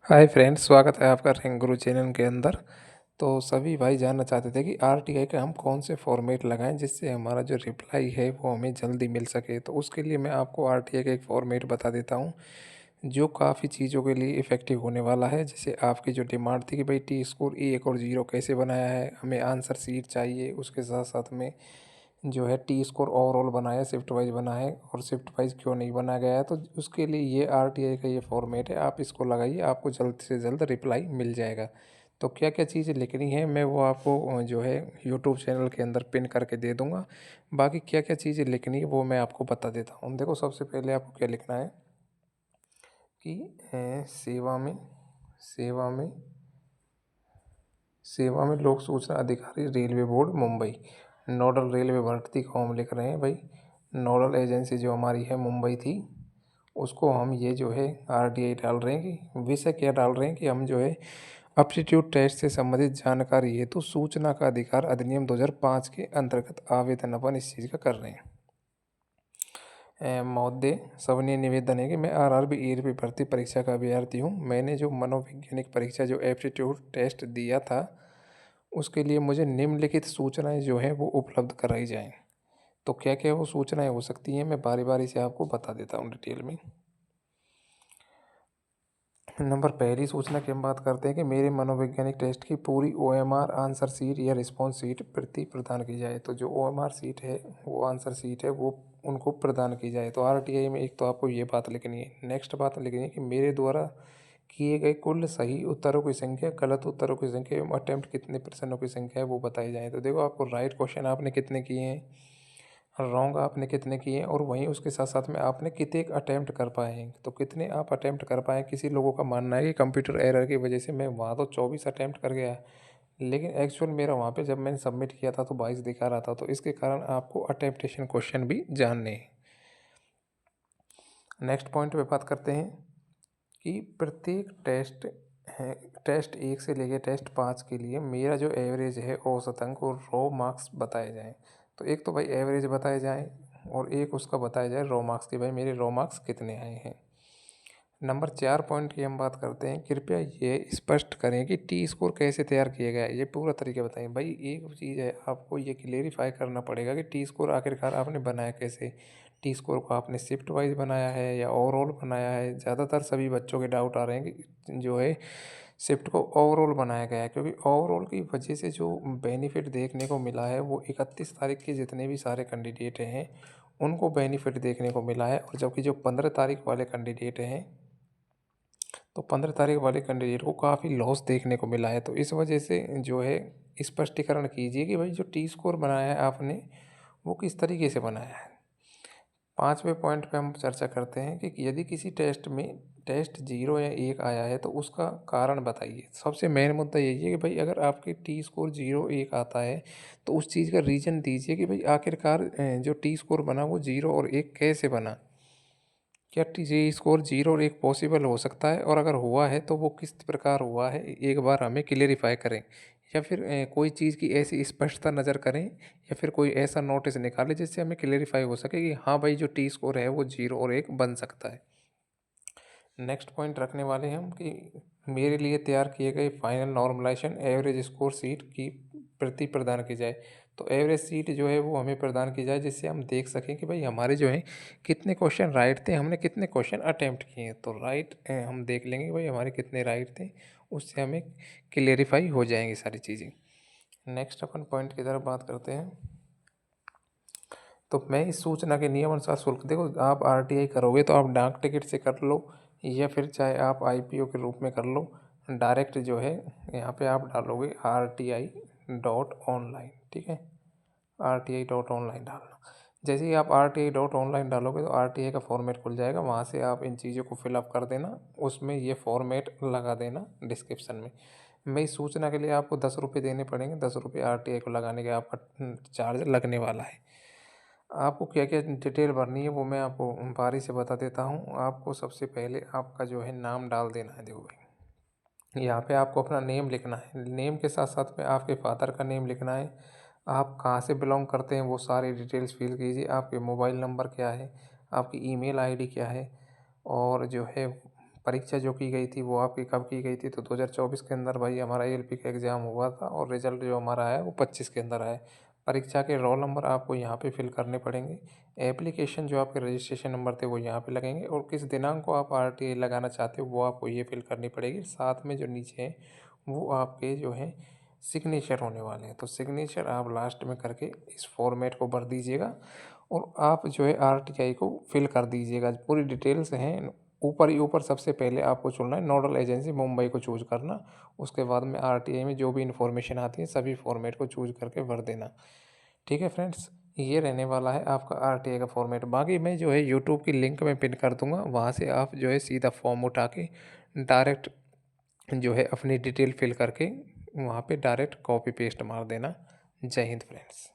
Hi friends, स्वागत है आपका रैंक गुरु चैनल के अंदर। तो सभी भाई जानना चाहते थे कि आरटीआई का हम कौन से फॉर्मेट लगाएं जिससे हमारा जो रिप्लाई है वो हमें जल्दी मिल सके। तो उसके लिए मैं आपको आरटीआई का एक फॉर्मेट बता देता हूं जो काफ़ी चीज़ों के लिए इफ़ेक्टिव होने वाला है। जैसे आपकी जो डिमांड थी कि भाई टी स्कोर एक और ज़ीरो कैसे बनाया है, हमें आंसर शीट चाहिए, उसके साथ साथ में जो है टी स्कोर ओवरऑल बनाया है, शिफ्ट वाइज बना है और शिफ्ट वाइज क्यों नहीं बनाया गया है। तो उसके लिए ये आरटीआई का ये फॉर्मेट है, आप इसको लगाइए, आपको जल्द से जल्द रिप्लाई मिल जाएगा। तो क्या क्या चीज़ें लिखनी है मैं वो आपको जो है यूट्यूब चैनल के अंदर पिन करके दे दूँगा। बाकी क्या क्या चीज़ें लिखनी है वो मैं आपको बता देता हूँ। देखो, सबसे पहले आपको क्या लिखना है कि सेवा में सेवा में लोक सूचना अधिकारी railway board Mumbai, nodal railway भर्ती को हम लिख रहे हैं भाई। नोडल एजेंसी जो हमारी है मुंबई थी, उसको हम ये जो है आरटीआई डाल रहे हैं कि विषय क्या डाल रहे हैं कि हम जो है एप्टीट्यूड टेस्ट से संबंधित जानकारी हेतु सूचना का अधिकार अधिनियम 2005 के अंतर्गत आवेदन अपन इस चीज़ का कर रहे हैं। महोदय, सविनय निवेदन है कि मैं आरआरबी ईआरपी भर्ती परीक्षा का अभ्यर्थी हूँ। मैंने जो मनोवैज्ञानिक परीक्षा जो एप्टीट्यूड टेस्ट दिया था उसके लिए मुझे निम्नलिखित सूचनाएं जो हैं वो उपलब्ध कराई जाएं। तो क्या क्या वो सूचनाएं हो सकती हैं मैं बारी बारी से आपको बता देता हूँ डिटेल में। नंबर पहली सूचना की हम बात करते हैं कि मेरे मनोवैज्ञानिक टेस्ट की पूरी ओएमआर आंसर शीट या रिस्पॉन्स शीट प्रदान की जाए। तो जो ओएमआर शीट है, वो आंसर शीट है, वो उनको प्रदान की जाए। तो आरटीआई में एक तो आपको ये बात लिखनी है। नेक्स्ट बात लिखनी है कि मेरे द्वारा किए गए कुल सही उत्तरों की संख्या, गलत उत्तरों की संख्या एवं अटेम्प्ट कितने प्रश्नों की संख्या है वो बताई जाए। तो देखो, आपको राइट क्वेश्चन आपने कितने किए हैं, रॉन्ग आपने कितने किए हैं, और वहीं उसके साथ साथ में आपने कितने अटैम्प्ट कर पाए हैं। तो कितने आप अटैम्प्ट कर पाए हैं। किसी लोगों का मानना है कि कंप्यूटर एरर की वजह से मैं वहाँ तो 24 अटैम्प्ट कर गया, लेकिन एक्चुअल मेरा वहाँ पे जब मैंने सबमिट किया था तो 22 दिखा रहा था। तो इसके कारण आपको अटेम्प्टेशन क्वेश्चन भी जानने हैं। नेक्स्ट पॉइंट पे बात करते हैं कि प्रत्येक टेस्ट है, टेस्ट 1 से लेकर टेस्ट 5 के लिए मेरा जो एवरेज है औसत अंक और रो मार्क्स बताए जाएँ। तो एक तो भाई एवरेज बताए जाएँ और एक उसका बताया जाए रो मार्क्स कि भाई मेरे रो मार्क्स कितने आए हैं। नंबर 4 पॉइंट की हम बात करते हैं। कृपया ये स्पष्ट करें कि टी स्कोर कैसे तैयार किया गया है, ये पूरा तरीका बताएं। भाई एक चीज़ है, आपको ये क्लेरिफाई करना पड़ेगा कि टी स्कोर आखिरकार आपने बनाया कैसे। टी स्कोर को आपने शिफ्ट वाइज बनाया है या ओवरऑल बनाया है। ज़्यादातर सभी बच्चों के डाउट आ रहे हैं कि जो है शिफ्ट को ओवरऑल बनाया गया है, क्योंकि ओवरऑल की वजह से जो बेनिफिट देखने को मिला है वो 31 तारीख के जितने भी सारे कैंडिडेट हैं उनको बेनिफिट देखने को मिला है। और जबकि जो 15 तारीख वाले कैंडिडेट हैं, तो 15 तारीख वाले कैंडिडेट को काफ़ी लॉस देखने को मिला है। तो इस वजह से जो है स्पष्टीकरण कीजिए कि भाई जो टी स्कोर बनाया है आपने वो किस तरीके से बनाया है। 5वें पॉइंट पे हम चर्चा करते हैं कि यदि किसी टेस्ट में टेस्ट 0 या 1 आया है तो उसका कारण बताइए। सबसे मेन मुद्दा यही है कि भाई अगर आपके टी स्कोर 0 1 आता है तो उस चीज़ का रीज़न दीजिए कि भाई आखिरकार जो टी स्कोर बना वो 0 और 1 कैसे बना। क्या टी स्कोर 0 और 1 पॉसिबल हो सकता है, और अगर हुआ है तो वो किस प्रकार हुआ है, एक बार हमें क्लेरिफाई करें। या फिर कोई चीज़ की ऐसी स्पष्टता नज़र करें या फिर कोई ऐसा नोटिस निकालें जिससे हमें क्लेरिफाई हो सके कि हाँ भाई जो टी स्कोर है वो 0 और 1 बन सकता है। नेक्स्ट पॉइंट रखने वाले हैं हम कि मेरे लिए तैयार किए गए final normalization average score sheet की प्रति प्रदान की जाए। तो एवरेज सीट जो है वो हमें प्रदान की जाए जिससे हम देख सकें कि भाई हमारे जो है कितने क्वेश्चन राइट थे, हमने कितने क्वेश्चन अटैम्प्ट किए हैं। तो राइट हम देख लेंगे कि भाई हमारे कितने राइट थे, उससे हमें क्लेरिफाई हो जाएंगी सारी चीज़ें। नेक्स्ट अपन पॉइंट की तरफ बात करते हैं। तो मैं इस सूचना के नियम अनुसार शुल्क, देखो आप आरटीआई करोगे तो आप डाक टिकट से कर लो या फिर चाहे आप आईपीओ के रूप में कर लो। डायरेक्ट जो है यहाँ पे आप डालोगे RTI.online, ठीक है, RTI.online डालना। जैसे ही आप RTI.online डालोगे तो RTI का फॉर्मेट खुल जाएगा, वहाँ से आप इन चीज़ों को फिलअप कर देना, उसमें ये फॉर्मेट लगा देना डिस्क्रिप्शन में। मैं इस सूचना के लिए आपको 10 रुपये देने पड़ेंगे, 10 रुपये RTI को लगाने का आपका चार्ज लगने वाला है। आपको क्या क्या डिटेल भरनी है वो मैं आपको बारी से बता देता हूँ। आपको सबसे पहले आपका जो है नाम डाल देना है। देखो भाई, यहाँ पे आपको अपना नेम लिखना है, नेम के साथ साथ में आपके फादर का नेम लिखना है। आप कहाँ से बिलोंग करते हैं वो सारी डिटेल्स फिल कीजिए। आपके मोबाइल नंबर क्या है, आपकी ईमेल आईडी क्या है, और जो है परीक्षा जो की गई थी वो आपकी कब की गई थी, तो 2024 के अंदर भाई हमारा एएलपी का एग्ज़ाम हुआ था और रिजल्ट जो हमारा आया वो 25 के अंदर आया। परीक्षा के रोल नंबर आपको यहाँ पे फिल करने पड़ेंगे। एप्लीकेशन जो आपके रजिस्ट्रेशन नंबर थे वो यहाँ पे लगेंगे और किस दिनांक को आप आरटीआई लगाना चाहते हो वो आपको ये फिल करनी पड़ेगी। साथ में जो नीचे है वो आपके जो है सिग्नेचर होने वाले हैं, तो सिग्नेचर आप लास्ट में करके इस फॉर्मेट को भर दीजिएगा और आप जो है आरटीआई को फिल कर दीजिएगा। पूरी डिटेल्स हैं ऊपर ही ऊपर। सबसे पहले आपको चुनना है नोडल एजेंसी मुंबई को चूज़ करना, उसके बाद में आरटीआई में जो भी इन्फॉर्मेशन आती है सभी फॉर्मेट को चूज़ करके भर देना। ठीक है फ्रेंड्स, ये रहने वाला है आपका आरटीआई का फॉर्मेट। बाकी मैं जो है यूट्यूब की लिंक में पिन कर दूंगा, वहाँ से आप जो है सीधा फॉर्म उठा के डायरेक्ट जो है अपनी डिटेल फिल करके वहाँ पे डायरेक्ट कॉपी पेस्ट मार देना। जय हिंद फ्रेंड्स।